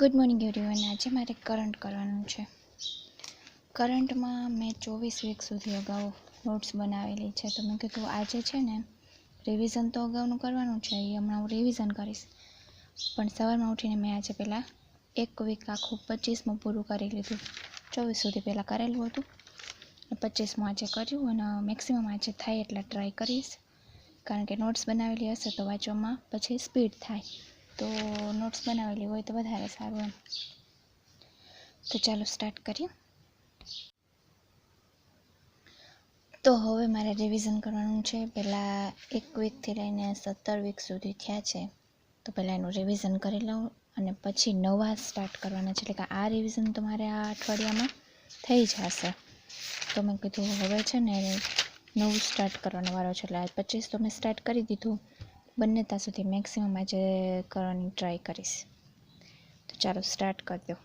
Good morning everyone. આજે મારે current કરવાનું છે. કરંટમાં મેં 24 વીક સુધી અગાઉ નોટ્સ બનાવેલી છે, તો મેં કીધું આજે છે ને રિવિઝન તો અગાઉનું કરવાનું છે, એ હમણાં હું રિવિઝન કરીશ. પણ સવારમાં ઉઠીને મેં આજે પહેલાં એક વીક આખું 25માં પૂરું કરી લીધું. 24 સુધી પહેલાં કરેલું હતું, 25માં આજે કર્યું અને મેક્સિમમ આજે થાય એટલા ટ્રાય કરીશ. કારણ કે નોટ્સ બનાવેલી હશે તો વાંચવામાં પછી સ્પીડ થાય, તો નોટ્સ બનાવેલી હોય તો વધારે સારું એમ. તો ચાલો સ્ટાર્ટ કરીએ. તો હવે મારે રિવિઝન કરવાનું છે. પહેલાં 1 વીકથી લઈને 17 વીક સુધી થયા છે, તો પહેલાં એનું રિવિઝન કરી લઉં અને પછી નવા સ્ટાર્ટ કરવાના છે. એટલે કે આ રિવિઝન તો મારે આ અઠવાડિયામાં થઈ જશે. તો મેં કીધું હવે છે ને નવું સ્ટાર્ટ કરવાનો વારો છે. એટલે 25 તો મેં સ્ટાર્ટ કરી દીધું, બંને ત્યાં સુધી મેક્સિમમ આજે કરવાની ટ્રાય કરીશ. તો ચાલો સ્ટાર્ટ કરી દો.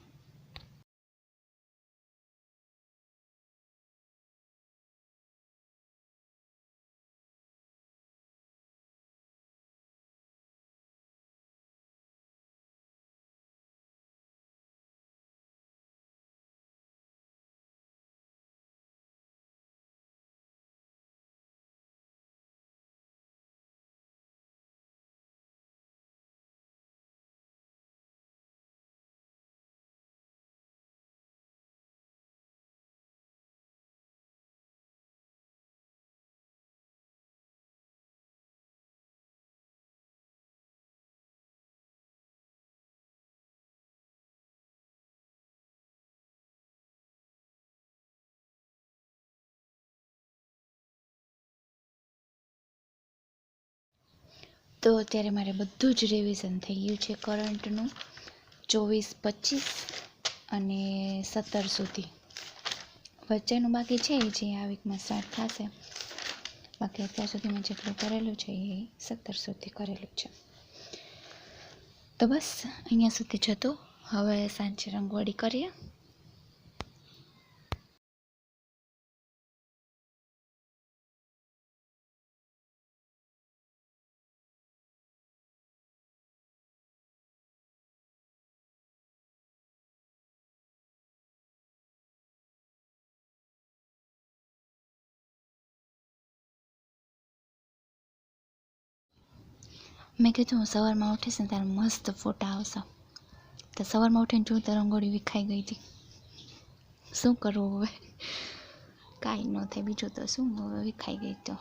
તો અત્યારે મારે બધું જ રિવિઝન થઈ ગયું છે કરંટનું, 24, 25 અને 17 સુધી. વચ્ચેનું બાકી છે જે આ વીકમાં સ્ટાર્ટ થશે. બાકી અત્યાર સુધી મેં જેટલું કરેલું છે એ 17 સુધી કરેલું છે. તો બસ અહીંયા સુધી જતું. હવે સાંજે રંગોળી કરીએ. મેં કીધું હું સવારમાં ઉઠીશ ને ત્યારે મસ્ત ફોટા આવશે. તો સવારમાં ઉઠીને જોઉં તો રંગોળી વિખાઈ ગઈ હતી. શું કરવું હવે? કાંઈ ન થાય, બીજું તો શું, હવે વિખાઈ ગઈ તો